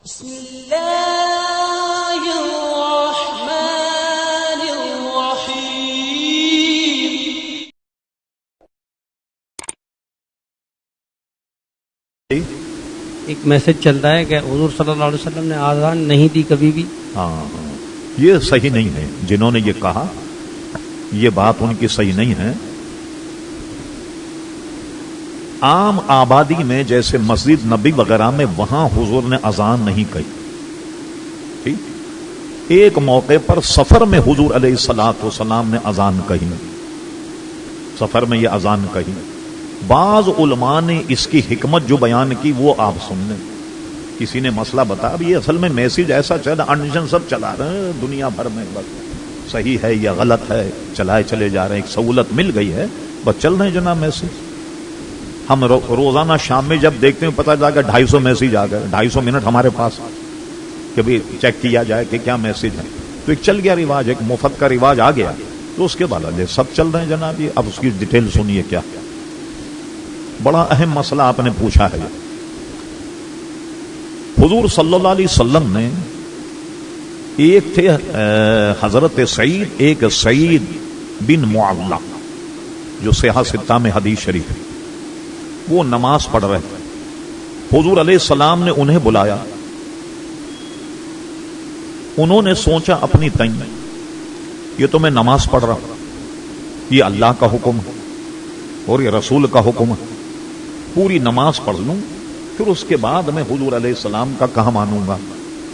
بسم اللہ الرحمن الرحیم۔ ایک میسج چل رہا ہے کہ حضور صلی اللہ علیہ وسلم نے آذان نہیں دی کبھی بھی۔ ہاں، یہ صحیح نہیں ہے۔ جنہوں نے یہ کہا یہ بات ان کی صحیح نہیں ہے۔ عام آبادی میں جیسے مسجد نبی وغیرہ میں وہاں حضور نے اذان نہیں کہی۔ ٹھیک، ایک موقع پر سفر میں حضور علیہ الصلوۃ والسلام نے اذان کہی، سفر میں یہ اذان کہی۔ بعض علماء نے اس کی حکمت جو بیان کی وہ آپ سن لیں۔ کسی نے مسئلہ بتایا، اب یہ اصل میں میسج ایسا چلا، انڈیشن سب چلا رہے ہیں دنیا بھر میں، بس صحیح ہے یا غلط ہے چلائے چلے جا رہے ہیں، ایک سہولت مل گئی ہے بس چل رہے ہیں جناب میسج۔ ہم روزانہ شام میں جب دیکھتے ہیں پتہ چلا کہ 250 میسج آ گئے، 250 منٹ ہمارے پاس کہ بھی چیک کیا جائے کہ کیا میسج ہے، تو ایک چل گیا رواج، ایک مفت کا رواج آ گیا، تو اس کے بعد سب چل رہے ہیں جناب۔ یہ اب اس کی ڈیٹیل سنیے، کیا بڑا اہم مسئلہ آپ نے پوچھا ہے۔ حضور صلی اللہ علیہ وسلم نے ایک تھے حضرت سعید، ایک سعید بن معلّہ جو صحیح ستہ میں حدیث شریف ہے، وہ نماز پڑھ رہے تھے۔ حضور علیہ السلام نے انہیں بلایا، انہوں نے سوچا اپنی تئیں یہ تو میں نماز پڑھ رہا ہوں، یہ اللہ کا حکم ہے اور یہ رسول کا حکم ہے، پوری نماز پڑھ لوں پھر اس کے بعد میں حضور علیہ السلام کا کہاں مانوں گا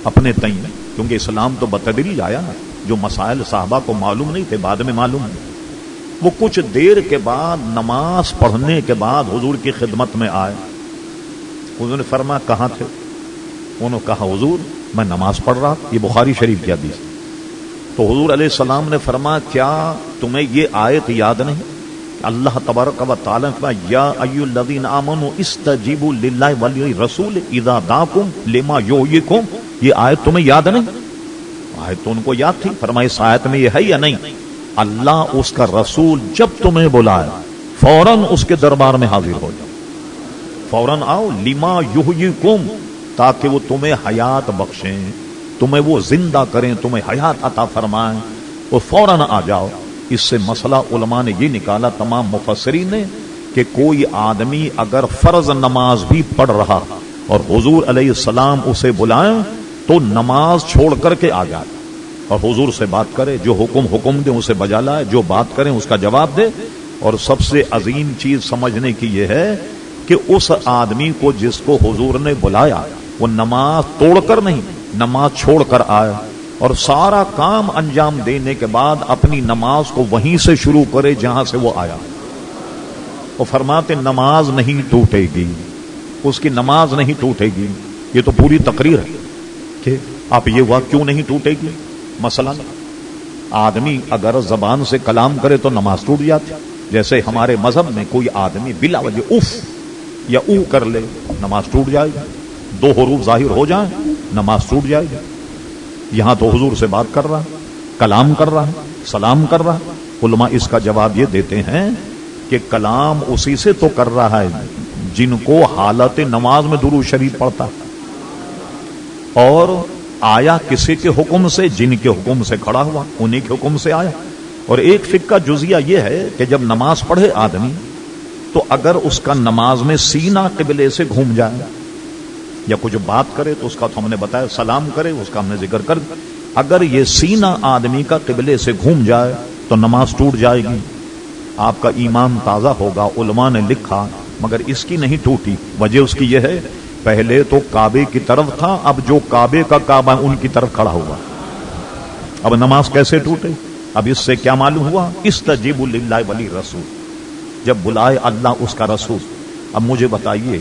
اپنے تئیں، کیونکہ اسلام تو بتدریج آیا، جو مسائل صحابہ کو معلوم نہیں تھے بعد میں معلوم ہے۔ وہ کچھ دیر کے بعد نماز پڑھنے کے بعد حضور کی خدمت میں آئے۔ حضور نے فرمایا کہاں تھے؟ انہوں نے کہا حضور میں نماز پڑھ رہا، یہ بخاری شریف کی حدیث۔ تو حضور علیہ السلام نے فرمایا کیا تمہیں یہ آیت یاد نہیں؟ اللہ تبارک و تعالیٰ نے فرمایا یا ایھا الذین آمنوا استجیبوا للہ وللرسول اذا دعاکم لما یحییکم، یہ آیت تمہیں یاد نہیں؟ آیت تو ان کو یاد تھی۔ فرمایا اس آیت میں یہ ہے یا نہیں؟ اللہ اس کا رسول جب تمہیں بلائے فوراً اس کے دربار میں حاضر ہو جاؤ، فوراً آؤ، لما یحییکم، تاکہ وہ تمہیں حیات بخشیں، تمہیں وہ زندہ کریں، تمہیں حیات عطا فرمائیں، وہ فوراً آ جاؤ۔ اس سے مسئلہ علماء نے یہ نکالا، تمام مفسرین نے، کہ کوئی آدمی اگر فرض نماز بھی پڑھ رہا اور حضور علیہ السلام اسے بلائیں تو نماز چھوڑ کر کے آ جائے اور حضور سے بات کرے، جو حکم دیں اسے بجا لائے، جو بات کریں اس کا جواب دے۔ اور سب سے عظیم چیز سمجھنے کی یہ ہے کہ اس آدمی کو جس کو حضور نے بلایا وہ نماز توڑ کر نہیں، نماز چھوڑ کر آئے اور سارا کام انجام دینے کے بعد اپنی نماز کو وہیں سے شروع کرے جہاں سے وہ آیا۔ وہ فرماتے نماز نہیں ٹوٹے گی، اس کی نماز نہیں ٹوٹے گی۔ یہ تو پوری تقریر ہے کہ آپ یہ ہوا کیوں نہیں ٹوٹے گی۔ مثلا آدمی اگر زبان سے کلام کرے تو نماز ٹوٹ جاتی، جیسے ہمارے مذہب میں کوئی آدمی بلا وجہ اف یا او کر لے نماز ٹوٹ جائے گی، دو حروف ظاہر ہو جائیں نماز ٹوٹ جائے گی۔ یہاں تو حضور سے بات کر رہا، کلام کر رہا، سلام کر رہا۔ علماء اس کا جواب یہ دیتے ہیں کہ کلام اسی سے تو کر رہا ہے جن کو حالت نماز میں درود شریف پڑھتا، اور آیا کسی کے حکم سے؟ جن کے حکم سے کھڑا ہوا انہی کے حکم سے آیا۔ اور ایک فقہ جزیہ یہ ہے کہ جب نماز پڑھے آدمی تو اگر اس کا نماز میں سینہ قبلے سے گھوم جائے یا کچھ بات کرے تو اس کا تو ہم نے بتایا، سلام کرے اس کا ہم نے ذکر کر، اگر یہ سینہ آدمی کا قبلے سے گھوم جائے تو نماز ٹوٹ جائے گی، آپ کا ایمان تازہ ہوگا۔ علماء نے لکھا مگر اس کی نہیں ٹوٹی، وجہ اس کی یہ ہے پہلے تو کعبے کی طرف تھا، اب جو کعبے کا کعبہ ان کی طرف کھڑا ہوا، اب نماز کیسے ٹوٹے؟ اب اس سے کیا معلوم ہوا؟ استجیبوا للہ وللرسول، جب بلائے اللہ اس کا رسول۔ اب مجھے بتائیے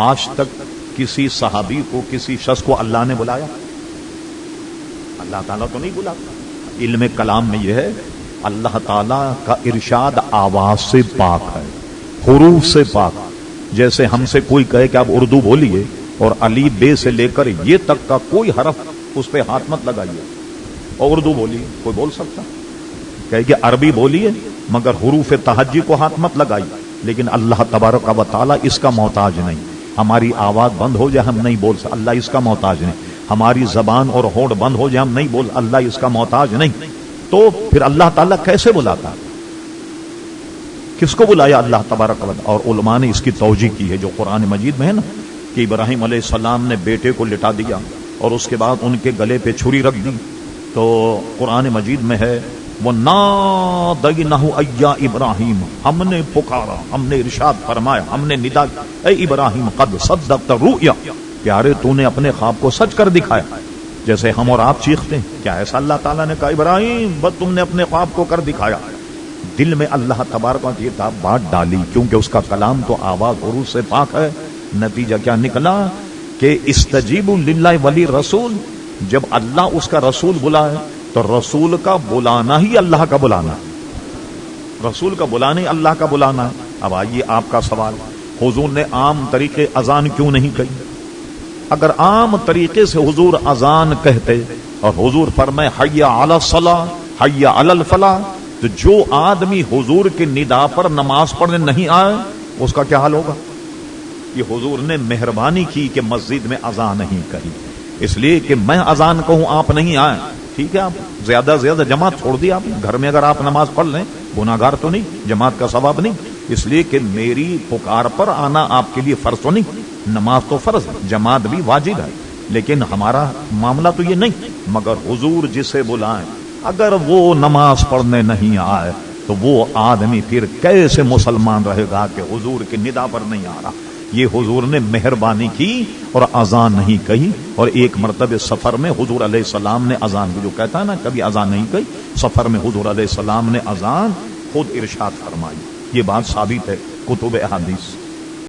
آج تک کسی صحابی کو، کسی شخص کو اللہ نے بلایا؟ اللہ تعالیٰ تو نہیں بلاتا۔ علم کلام میں یہ ہے اللہ تعالیٰ کا ارشاد آواز سے پاک ہے، حروف سے پاک۔ جیسے ہم سے کوئی کہے کہ آپ اردو بولیے اور علی بے سے لے کر یہ تک کا کوئی حرف اس پہ ہاتھ مت لگائیے اور اردو بولیے، کوئی بول سکتا؟ کہے کہ عربی بولیے مگر حروف تہجی کو ہاتھ مت لگائیے، لیکن اللہ تبارک و تعالیٰ اس کا محتاج نہیں۔ ہماری آواز بند ہو جائے ہم نہیں بول سکتے، اللہ اس کا محتاج نہیں. ہماری زبان اور ہونٹ بند ہو جائے ہم نہیں بول، اللہ اس کا محتاج نہیں. تو پھر اللہ تعالیٰ کیسے بلاتا؟ کس کو بلایا اللہ تبارک و تعالیٰ؟ اور علماء نے اس کی توجیہ کی ہے جو قرآن مجید میں ہے نا، کہ ابراہیم علیہ السلام نے بیٹے کو لٹا دیا اور اس کے بعد ان کے گلے پہ چھری رکھ دی. تو قرآن مجید میں ہے وَنَادَيْنَهُ أَيَّا إِبْرَاهِيمُ، ہم نے پکارا، ہم نے ارشاد فرمایا، ہم نے ندا کی، اے ابراہیم قد صدقت الرؤیا، پیارے تو نے اپنے خواب کو سچ کر دکھایا. جیسے ہم اور آپ چیختے ہیں، کیا ایسا اللہ تعالیٰ نے کہا ابراہیم بس تم نے اپنے خواب کو کر دکھایا؟ دل میں اللہ تبارک و تعالیٰ بات ڈالی، کیونکہ اس کا کلام تو آواز عروج سے پاک ہے. نتیجہ کیا نکلا کہ استجیبوا للہ ولی رسول، جب اللہ اس کا رسول بلائے تو رسول کا بلانا ہی اللہ کا بلانا، رسول کا بلانا ہی اللہ کا بلانا. اب آئیے آپ کا سوال، حضور نے عام طریقے اذان کیوں نہیں کہی؟ اگر عام طریقے سے حضور اذان کہتے اور حضور فرمائے حی علی الصلاۃ حی علی الفلاح، تو جو آدمی حضور کے ندا پر نماز پڑھنے نہیں آئے اس کا کیا حال ہوگا؟ یہ حضور نے مہربانی کی کہ مسجد میں اذان نہیں کہی، اس لیے کہ میں اذان کہوں آپ نہیں آئے. ٹھیک ہے، آپ زیادہ سے زیادہ جماعت چھوڑ دی، آپ گھر میں اگر آپ نماز پڑھ لیں گناہگار تو نہیں، جماعت کا ثواب نہیں. اس لیے کہ میری پکار پر آنا آپ کے لیے فرض تو نہیں، نماز تو فرض ہے، جماعت بھی واجب ہے. لیکن ہمارا معاملہ تو یہ نہیں. مگر حضور جسے بلائیں اگر وہ نماز پڑھنے نہیں آئے تو وہ آدمی پھر کیسے مسلمان رہے گا کہ حضور کے ندا پر نہیں آ رہا؟ یہ حضور نے مہربانی کی اور اذان نہیں کہی. اور ایک مرتبہ سفر میں حضور علیہ السلام نے اذان کی، جو کہتا ہے نا کبھی اذان نہیں کہی، سفر میں حضور علیہ السلام نے اذان خود ارشاد فرمائی. یہ بات ثابت ہے کتب احادیث.